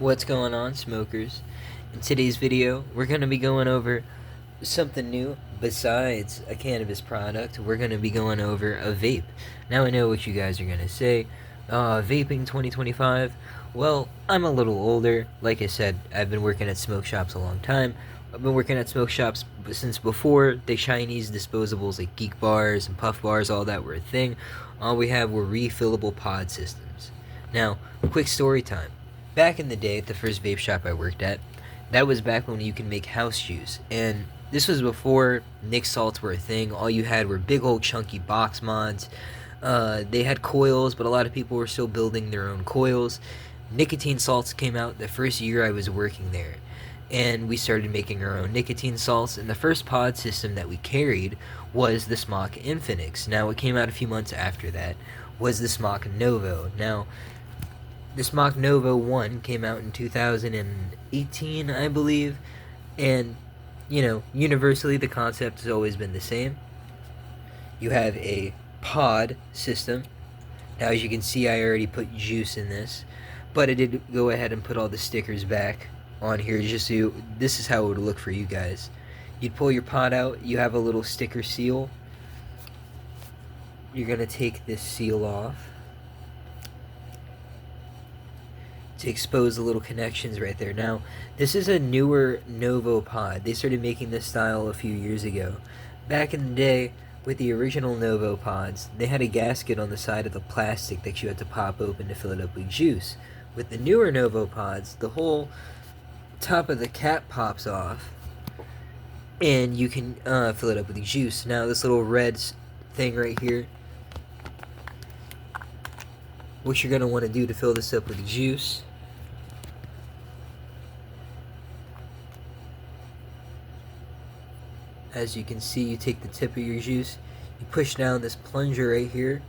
What's going on, smokers? In today's video, we're going to be going over something new besides a cannabis product. We're going to be going over a vape. Now I know what you guys are going to say. Vaping 2025? Well, I'm a little older. Like I said, I've been working at smoke shops a long time. I've been working at smoke shops since before the Chinese disposables like Geek Bars and Puff Bars, all that were a thing. All we have were refillable pod systems. Now, quick story time. Back in the day, at the first vape shop I worked at, that was back when you could make house juice. And this was before Nick salts were a thing. All you had were big old chunky box mods. They had coils, but a lot of people were still building their own coils. Nicotine salts came out the first year I was working there. And we started making our own nicotine salts. And the first pod system that we carried was the Smok Infinix. Now, what came out a few months after that was the Smok Novo. Now, the Smok Novo 1 came out in 2018, I believe, and, universally the concept has always been the same. You have a pod system. Now, as you can see, I already put juice in this, but I did go ahead and put all the stickers back on here just so this is how it would look for you guys. You'd pull your pod out, you have a little sticker seal. You're going to take this seal off to expose the little connections right there. Now, this is a newer Novo pod. They started making this style a few years ago. Back in the day, with the original Novo pods, they had a gasket on the side of the plastic that you had to pop open to fill it up with juice. With the newer Novo pods, the whole top of the cap pops off, and you can fill it up with juice. Now, this little red thing right here, what you're going to want to do to fill this up with juice, as you can see, you take the tip of your juice, you push down this plunger right here,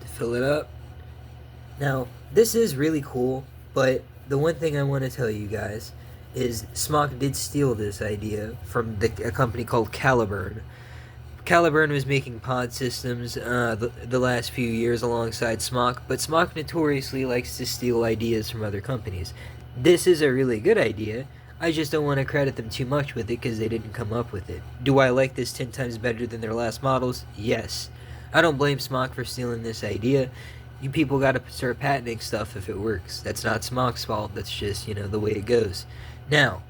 to fill it up. Now, this is really cool, but the one thing I want to tell you guys is Smok did steal this idea from a company called Caliburn. Caliburn was making pod systems the last few years alongside Smok, but Smok notoriously likes to steal ideas from other companies. This is a really good idea. I just don't want to credit them too much with it because they didn't come up with it. Do I like this 10 times better than their last models? Yes. I don't blame Smok for stealing this idea. You people gotta start patenting stuff if it works. That's not Smok's fault, that's just, the way it goes. Now,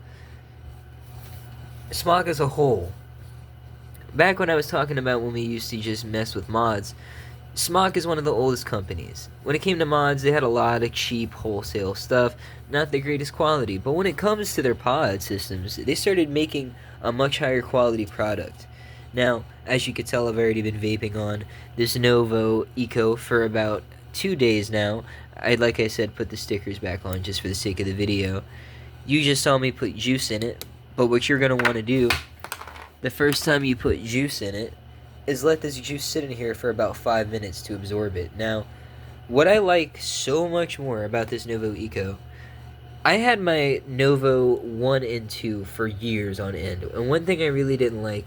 Smok as a whole, back when I was talking about when we used to just mess with mods, Smok is one of the oldest companies. When it came to mods, they had a lot of cheap wholesale stuff, not the greatest quality. But when it comes to their pod systems, they started making a much higher quality product. Now, as you can tell, I've already been vaping on this Novo Eco for about 2 days now. Like I said, put the stickers back on just for the sake of the video. You just saw me put juice in it, but what you're going to want to do the first time you put juice in it is let this juice sit in here for about 5 minutes to absorb it. Now, what I like so much more about this Novo Eco, I had my Novo 1 and 2 for years on end, and one thing I really didn't like,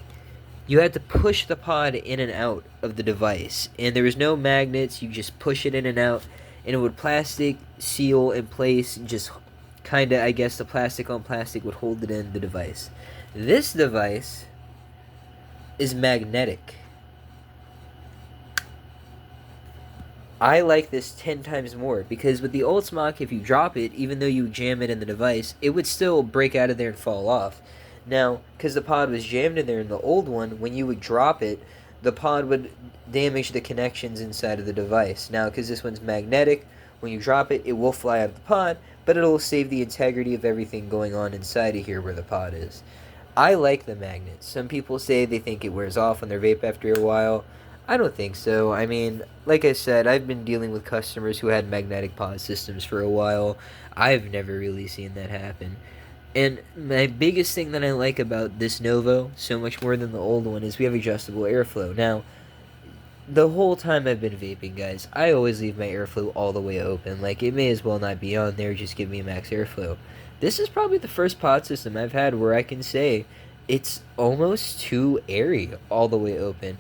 you had to push the pod in and out of the device, and there was no magnets. You just push it in and out, and it would plastic seal in place, just kind of, I guess the plastic on plastic would hold it in the device. This device is magnetic. I like this 10 times more because with the old Smok, if you drop it, even though you jam it in the device, it would still break out of there and fall off. Now, because the pod was jammed in there in the old one, when you would drop it, the pod would damage the connections inside of the device. Now, because this one's magnetic, when you drop it, it will fly out of the pod, but it'll save the integrity of everything going on inside of here where the pod is. I like the magnets. Some people say they think it wears off on their vape after a while. I don't think so. I mean, like I said, I've been dealing with customers who had magnetic pod systems for a while. I've never really seen that happen. And my biggest thing that I like about this Novo, so much more than the old one, is we have adjustable airflow. Now, the whole time I've been vaping, guys, I always leave my airflow all the way open. Like, it may as well not be on there, just give me a max airflow. This is probably the first pod system I've had where I can say it's almost too airy all the way open.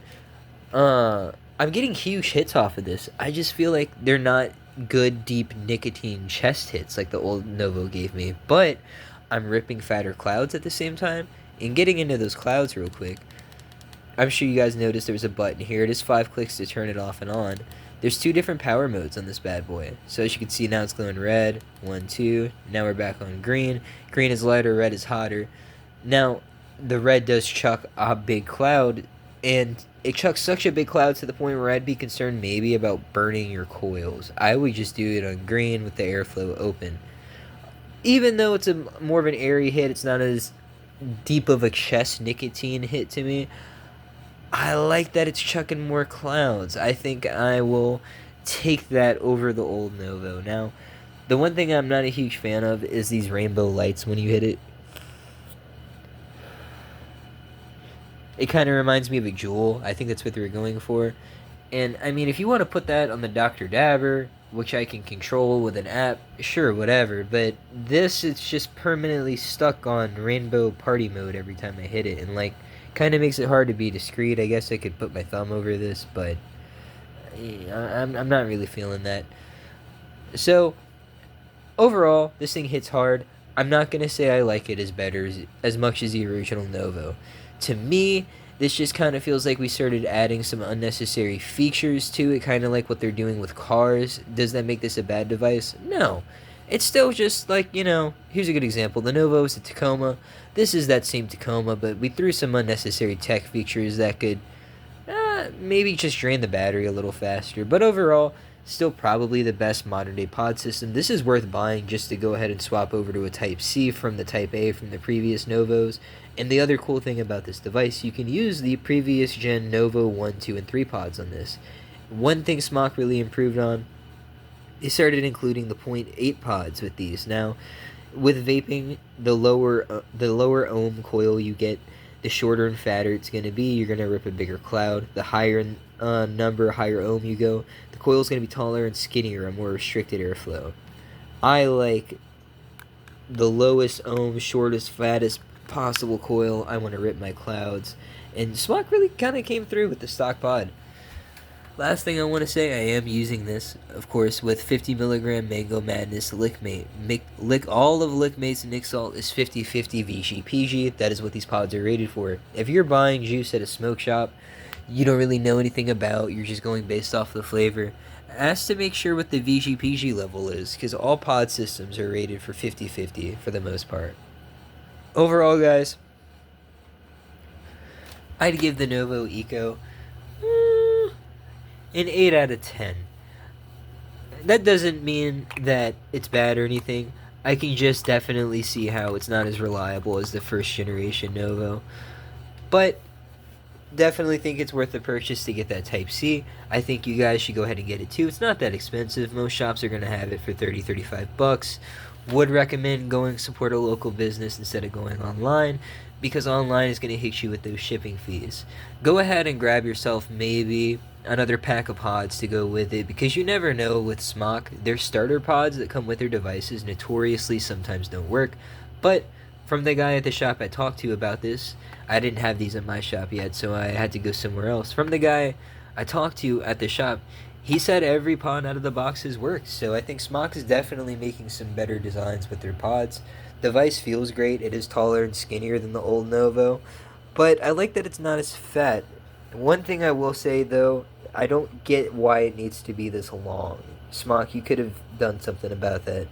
I'm getting huge hits off of this. I just feel like they're not good, deep nicotine chest hits like the old Novo gave me. But I'm ripping fatter clouds at the same time. And getting into those clouds real quick, I'm sure you guys noticed there's a button here. It is 5 clicks to turn it off and on. There's 2 different power modes on this bad boy. So as you can see now it's glowing red. 1, 2. Now we're back on green. Green is lighter, red is hotter. Now, the red does chuck a big cloud, and it chucks such a big cloud to the point where I'd be concerned maybe about burning your coils. I would just do it on green with the airflow open. Even though it's a more of an airy hit, it's not as deep of a chest nicotine hit to me. I like that it's chucking more clouds. I think I will take that over the old Novo. Now, the one thing I'm not a huge fan of is these rainbow lights when you hit it. It kind of reminds me of a Jewel. I think that's what they were going for. And, I mean, if you want to put that on the Dr. Dabber, which I can control with an app, sure, whatever. But this, it's just permanently stuck on rainbow party mode every time I hit it. And, like, kind of makes it hard to be discreet. I guess I could put my thumb over this, but I'm not really feeling that. So, overall, this thing hits hard. I'm not going to say I like it as much as the original Novo. To me, this just kind of feels like we started adding some unnecessary features to it, kind of like what they're doing with cars. Does that make this a bad device? No. It's still just like, here's a good example. The Novo is a Tacoma. This is that same Tacoma, but we threw some unnecessary tech features that could maybe just drain the battery a little faster. But overall, still probably the best modern day pod system. This is worth buying just to go ahead and swap over to a Type C from the Type A from the previous Novos. And the other cool thing about this device, you can use the previous gen Novo 1, 2, and 3 pods on this. One thing Smok really improved on, they started including the .8 pods with these. Now, with vaping, the lower ohm coil you get, the shorter and fatter it's going to be. You're going to rip a bigger cloud. The higher higher ohm you go, the coil's going to be taller and skinnier, a more restricted airflow. I like the lowest ohm, shortest, fattest possible coil. I want to rip my clouds. And Smok really kind of came through with the stock pod. Last thing I want to say, I am using this, of course, with 50 milligram Mango Madness Lickmate. All of Lickmate's Nic Salt is 50/50 VG/PG. That is what these pods are rated for. If you're buying juice at a smoke shop, you don't really know anything about, you're just going based off the flavor, ask to make sure what the VG/PG level is, because all pod systems are rated for 50/50 for the most part. Overall, guys, I'd give the Novo Eco an 8 out of 10. That doesn't mean that it's bad or anything. I can just definitely see how it's not as reliable as the first generation Novo. But definitely think it's worth the purchase to get that Type C. I think you guys should go ahead and get it too. It's not that expensive. Most shops are going to have it for $30-$35. Would recommend going support a local business instead of going online, because online is going to hit you with those shipping fees. Go ahead and grab yourself maybe another pack of pods to go with it, because you never know with Smok. Their starter pods that come with their devices notoriously sometimes don't work. But from the guy at the shop I talked to about this, I didn't have these in my shop yet, so I had to go somewhere else. From the guy I talked to at the shop, he said every pod out of the boxes works. So I think Smok is definitely making some better designs with their pods. The device feels great. It is taller and skinnier than the old Novo, but I like that it's not as fat. One thing I will say though, I don't get why it needs to be this long. Smok, you could have done something about that.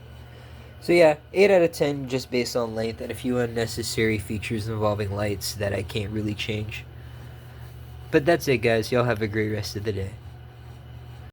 So yeah, 8 out of 10 just based on length and a few unnecessary features involving lights that I can't really change. But that's it, guys. Y'all have a great rest of the day.